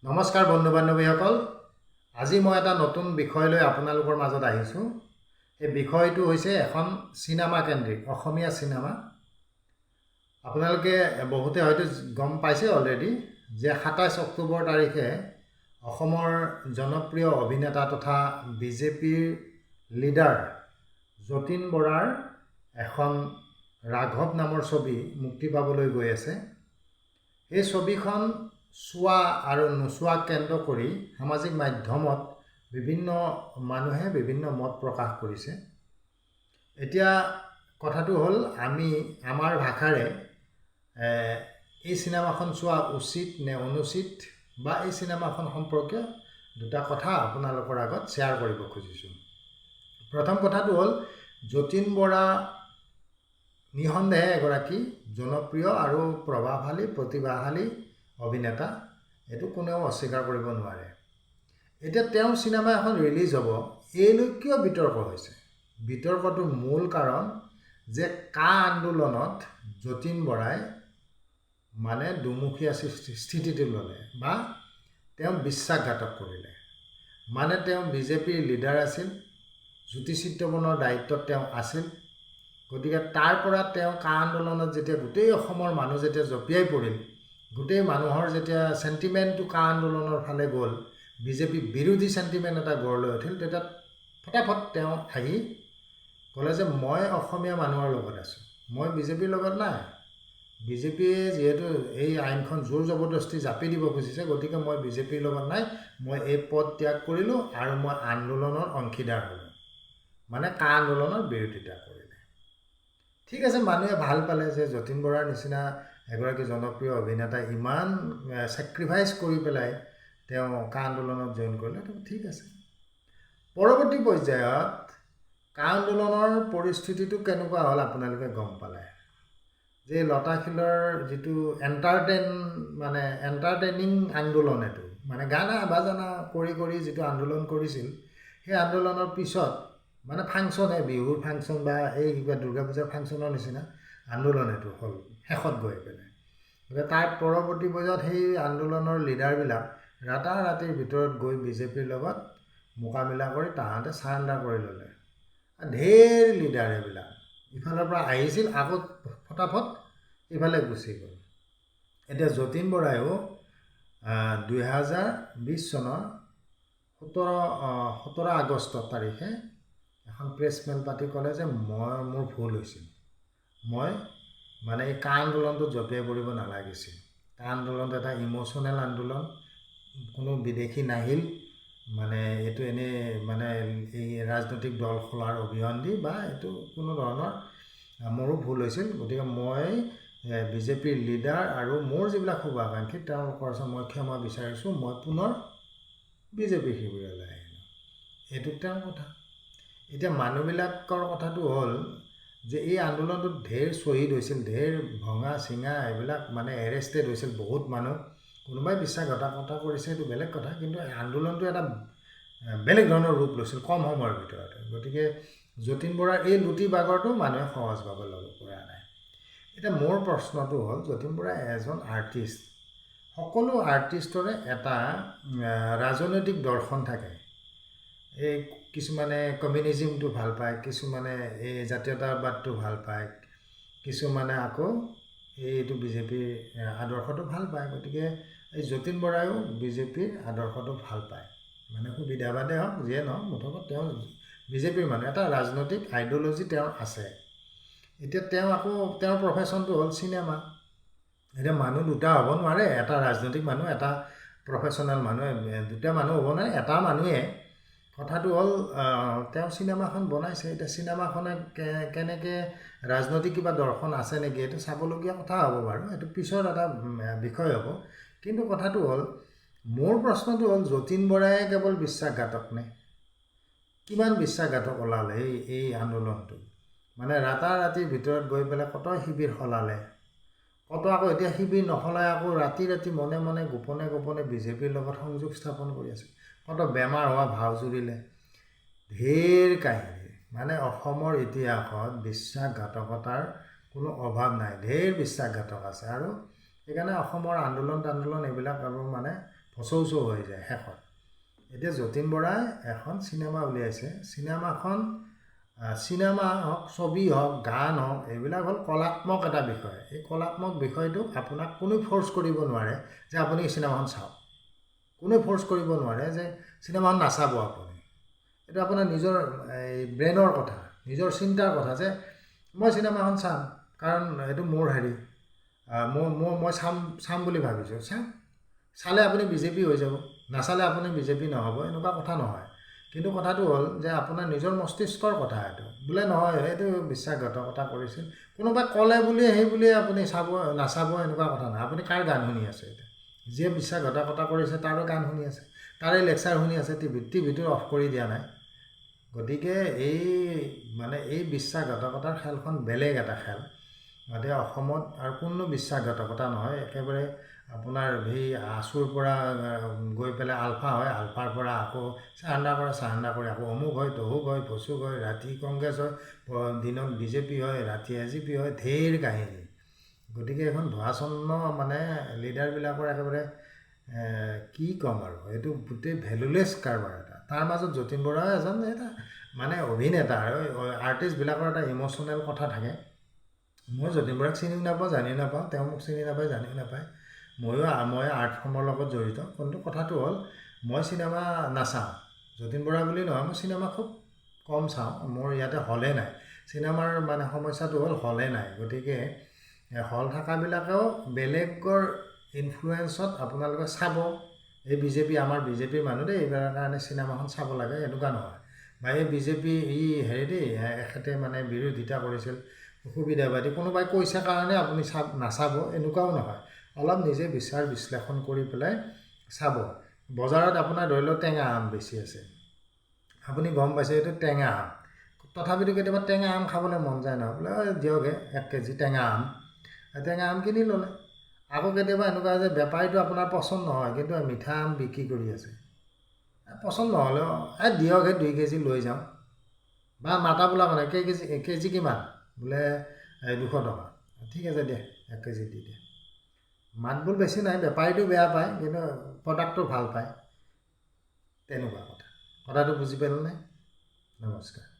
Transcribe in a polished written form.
নমস্কাৰ বন্ধু বান্ধৱীসকল, আজি মই এটা নতুন বিষয় লৈ আপোনালোকৰ মাজত আহিছোঁ। এই বিষয়টো হৈছে এখন চিনেমা কেন্দ্ৰিক অসমীয়া চিনেমা। আপোনালোকে বহুতে হয়তো গম পাইছে অলৰেডি যে ২৭ অক্টোবৰ তাৰিখে অসমৰ জনপ্ৰিয় অভিনেতা তথা বিজেপিৰ লিডাৰ যতীন বৰাৰ এখন ৰাঘৱ নামৰ ছবি মুক্তি পাবলৈ গৈ আছে। এই ছবিখন চোৱা আৰু নোচোৱা কেন্দ্ৰ কৰি সামাজিক মাধ্যমত বিভিন্ন মানুহে বিভিন্ন মত প্ৰকাশ কৰিছে। এতিয়া কথাটো হ'ল, আমি আমাৰ ভাষাৰে এই চিনেমাখন চোৱা উচিত নে অনুচিত বা এই চিনেমাখন সম্পৰ্কে দুটা কথা আপোনালোকৰ আগত শ্বেয়াৰ কৰিব খুজিছোঁ। প্ৰথম কথাটো হ'ল, যতীন বৰা নিঃসন্দেহে এগৰাকী জনপ্ৰিয় আৰু প্ৰভাৱশালী প্ৰতিভাশালী অভিনেতা, এইটো কোনেও অস্বীকাৰ কৰিব নোৱাৰে। এতিয়া তেওঁৰ চিনেমা এখন ৰিলিজ হ'ব, এইলৈ কিয় বিতৰ্ক হৈছে? বিতৰ্কটোৰ মূল কাৰণ যে কা আন্দোলনত যতীন বৰাই দুমুখীয়া স্থিতিটো ল'লে বা তেওঁ বিশ্বাসঘাতক কৰিলে। তেওঁ বিজেপিৰ লিডাৰ আছিল, জ্যোতি চিত্ৰবনৰ দায়িত্বত তেওঁ আছিল। গতিকে তাৰ পৰা তেওঁ কা আন্দোলনত যেতিয়া গোটেই অসমৰ মানুহ যেতিয়া জঁপিয়াই পৰিল, গোটেই মানুহৰ যেতিয়া চেণ্টিমেণ্টটো কা আন্দোলনৰ ফালে গ'ল, বিজেপি বিৰোধী চেণ্টিমেণ্ট এটা গঢ় লৈ উঠিল, তেতিয়া ফটাফট তেওঁ আহি ক'লে যে মই অসমীয়া মানুহৰ লগত আছোঁ, মই বিজেপিৰ লগত নাই। বিজেপিয়ে যিহেতু এই আইনখন জোৰ জবৰদস্তি জাপি দিব খুজিছে, গতিকে মই বিজেপিৰ লগত নাই, মই এই পদ ত্যাগ কৰিলোঁ আৰু মই আন্দোলনৰ অংশীদাৰ হ'লোঁ। কা আন্দোলনৰ বিৰোধিতা কৰিলে। ঠিক আছে, মানুহে ভাল পালে যে যতীন বৰাৰ নিচিনা এগৰাকী জনপ্ৰিয় অভিনেতাই ইমান ছেক্ৰিফাইচ কৰি পেলাই তেওঁ কা আন্দোলনত জইন কৰিলে, ঠিক আছে। পৰৱৰ্তী পৰ্যায়ত কা আন্দোলনৰ পৰিস্থিতিটো কেনেকুৱা হ'ল আপোনালোকে গম পালে। যে লতাশিলৰ যিটো এণ্টাৰটেইনিং আন্দোলন, এইটো গানা বাজানা কৰি যিটো আন্দোলন কৰিছিল, সেই আন্দোলনৰ পিছত ফাংচনে, বিহুৰ ফাংচন বা এই কিবা দুৰ্গা পূজাৰ ফাংচনৰ নিচিনা আন্দোলন এইটো হ'ল শেষত গৈ পেলাই। গতিকে তাৰ পৰৱৰ্তী পৰ্যায়ত সেই আন্দোলনৰ লিডাৰবিলাক ৰাতাৰাতিৰ ভিতৰত গৈ বিজেপিৰ লগত মোকাবিলা কৰি তাহাঁতে চাৰেণ্ডাৰ কৰি ল'লে। ঢেৰ লিডাৰ এইবিলাক ইফালৰ পৰা আহিছিল, আকৌ ফটাফট ইফালে গুচি গ'ল। এতিয়া যতীন বৰাইও 2020 চনৰ 17 আগষ্ট তাৰিখে এখন প্ৰেছ মেল পাতি ক'লে যে মোৰ ভুল হৈছিল, মই এই কা আন্দোলনটোত জঁপিয়াই পৰিব নালাগিছিল। কা আন্দোলনটো এটা ইম'চনেল আন্দোলন, কোনো বিদেশী নাহিল, এইটো এনেই এই ৰাজনৈতিক দল খোলাৰ অভিসন্ধি বা এইটো কোনো ধৰণৰ মোৰো ভুল হৈছিল। গতিকে মই বিজেপিৰ লিডাৰ আৰু মোৰ যিবিলাক শুভাকাংক্ষী তেওঁলোকৰ ওচৰত মই ক্ষমা বিচাৰিছোঁ, মই পুনৰ বিজেপি শিবিৰলৈ আহিলোঁ। এইটো তেওঁৰ কথা। এতিয়া মানুহবিলাকৰ কথাটো হ'ল যে এই আন্দোলনটোত ঢেৰ শ্বহীদ হৈছিল, ঢেৰ ভঙা চিঙা এইবিলাক এৰেষ্টেড হৈছিল বহুত মানুহ। কোনোবাই বিশ্বাসঘাতকতা কৰিছে, এইটো বেলেগ কথা, কিন্তু আন্দোলনটো এটা বেলেগ ধৰণৰ ৰূপ লৈছিল কম সময়ৰ ভিতৰতে। গতিকে যতীন বৰাৰ এই লুটি বাগৰটো মানুহে সহজভাৱে ল'ব পৰা নাই। এতিয়া মোৰ প্ৰশ্নটো হ'ল, যতীন বৰা এজন আৰ্টিষ্ট। সকলো আৰ্টিষ্টৰে এটা ৰাজনৈতিক দৰ্শন থাকে। এই কিছুমানে কমিউনিজিমটো ভাল পায়, কিছুমানে এই জাতীয়তাবাদটো ভাল পায়, কিছুমানে আকৌ এইটো বিজেপিৰ আদৰ্শটো ভাল পায়। গতিকে এই যতীন বৰাইও বিজেপিৰ আদৰ্শটো ভাল পায়, সুবিধাবাদে হওক যিয়ে নহওক, মুঠতে তেওঁ বিজেপিৰ এটা ৰাজনৈতিক আইডিঅ'লজি তেওঁৰ আছে। এতিয়া তেওঁৰ প্ৰফেশ্যনটো হ'ল চিনেমা। এতিয়া মানুহ দুটা হ'ব নোৱাৰে, এটা ৰাজনৈতিক মানুহ, এটা প্ৰফেশ্যনেল মানুহ, দুটা মানুহ হ'ব নোৱাৰে, এটা মানুহে। কথাটো হ'ল তেওঁ চিনেমাখন বনাইছে। এতিয়া চিনেমাখনে কেনেকৈ ৰাজনৈতিক কিবা দৰ্শন আছে নেকি, এইটো চাবলগীয়া কথা হ'ব বাৰু, এইটো পিছৰ এটা বিষয় হ'ব। কিন্তু কথাটো হ'ল, মোৰ প্ৰশ্নটো হ'ল, যতীন বৰাই কেৱল বিশ্বাসঘাতক নে? কিমান বিশ্বাসঘাতক ওলালে এই আন্দোলনটো? ৰাতাৰাতিৰ ভিতৰত গৈ পেলাই কত শিবিৰ সলালে, কত আকৌ এতিয়া শিবিৰ নসলাই আকৌ ৰাতি মনে মনে গোপনে গোপনে বিজেপিৰ লগত সংযোগ স্থাপন কৰি আছে, কত বেমাৰ হোৱা ভাও জুৰিলে। ঢেৰ কাহিনী, অসমৰ ইতিহাসত বিশ্বাসঘাতকতাৰ কোনো অভাৱ নাই, ঢেৰ বিশ্বাসঘাতক আছে। আৰু সেইকাৰণে অসমৰ আন্দোলন এইবিলাক আৰু ভচৌচৌ হৈ যায় শেষত। এতিয়া যতীন বৰাই এখন চিনেমা উলিয়াইছে। চিনেমা হওক, ছবি হওক, গান হওক, এইবিলাক হ'ল কলাত্মক এটা বিষয়। এই কলাত্মক বিষয়টোক আপোনাক কোনো ফ'ৰ্চ কৰিব নোৱাৰে যে আপুনি এই চিনেমাখন চাওক। কোনেও ফ'ৰ্চ কৰিব নোৱাৰে যে চিনেমাখন নাচাব আপুনি। এইটো আপোনাৰ নিজৰ এই ব্ৰেইনৰ কথা, নিজৰ চিন্তাৰ কথা যে মই চিনেমাখন চাম, কাৰণ এইটো মোৰ হেৰি, মই চাম বুলি ভাবিছোঁ। চালে আপুনি বিজেপি হৈ যাব, নাচালে আপুনি বিজেপি নহ'ব, এনেকুৱা কথা নহয়। কিন্তু কথাটো হ'ল যে আপোনাৰ নিজৰ মস্তিষ্কৰ কথা এইটো। বোলে নহয় এইটো বিশ্বাসঘাতকতা কৰিছিল, কোনোবাই ক'লে বুলিয়ে সেই বুলিয়ে আপুনি নাচাব, এনেকুৱা কথা নহয়। আপুনি কাৰ গান শুনি আছে এতিয়া? যিয়ে বিশ্বাসঘাতকতা কৰিছে তাৰো গান শুনি আছে, তাৰে লেকচাৰ শুনি আছে, টিভিটো অফ কৰি দিয়া নাই। গতিকে এই বিশ্বাসঘাতকতাৰ খেলখন বেলেগ এটা খেল। গতিকে অসমত আৰু কোনো বিশ্বাসঘাতকতা নহয়। একেবাৰে আপোনাৰ সেই আছুৰ পৰা গৈ পেলাই আলফা হয়, আলফাৰ পৰা আকৌ চাৰেণ্ডাৰ কৰি আকৌ অমুক হয়, তহুক হয়, ভচুক হয়, ৰাতি কংগ্ৰেছ হয়, দিনত বিজেপি হয়, ৰাতি এজিপি হয়, ঢেৰ কাহিনী। গতিকে এখন ধোৱাচন্ন লিডাৰবিলাকৰ একেবাৰে কি ক'ম আৰু, এইটো গোটেই ভেলুলেছ কাৰবাৰ এটা। তাৰ মাজত যতীন বৰা এজন এটা অভিনেতা আৰু আৰ্টিষ্টবিলাকৰ এটা ইম'চনেল কথা থাকে। মই যতীন বৰাক চিনি নাপাওঁ, জানি নাপাওঁ, তেওঁ মোক চিনি নাপায়, জানিও নাপায়। মই আৰ্ট ফৰ্মৰ লগত জড়িত। কিন্তু কথাটো হ'ল মই চিনেমা নাচাওঁ। যতীন বৰা বুলি নহয়, মই চিনেমা খুব কম চাওঁ। মোৰ ইয়াতে হলে নাই। চিনেমাৰ সমস্যাটো হ'ল হলে নাই। গতিকে হল থকাবিলাকেও বেলেগৰ ইনফ্লুৱেঞ্চত আপোনালোকে চাব, এই আমাৰ বিজেপিৰ মানুহ দেই, এইবাৰ কাৰণে চিনেমাখন চাব লাগে, এনেকুৱা নহয়। বা এই বিজেপি এখেতে বিৰোধিতা কৰিছিল, সুবিধাবাদী, কোনোবাই কৈছে কাৰণে আপুনি নাচাব, এনেকুৱাও নহয়। অলপ নিজে বিচাৰ বিশ্লেষণ কৰি পেলাই চাব। বজাৰত আপোনাৰ ধৰি লওক টেঙা আম বেছি আছে, আপুনি গম পাইছে এইটো টেঙা আম, তথাপিতো কেতিয়াবা টেঙা আম খাবলৈ মন যায় নহয়, বোলে দিয়কহে 1 কেজি টেঙা আম কিনি ল'লে। আকৌ কেতিয়াবা এনেকুৱা যে বেপাৰীটো আপোনাৰ পচন্দ নহয়, কিন্তু মিঠা আম বিক্ৰী কৰি আছে, পচন্দ নহ'লেও দিয়কহে 2 কেজি লৈ যাওঁ। বা মাতা বোলা মানে কেজি কিমান, বোলে 200 টকা, ঠিক আছে দিয়া 1 কেজি দি দিয়া। মাতবোৰ বেছি নাই, বেপাৰীটো বেয়া পায় কিন্তু প্ৰডাক্টটো ভাল পায়, তেনেকুৱা কথা। কথাটো বুজি পালে নে? নমস্কাৰ।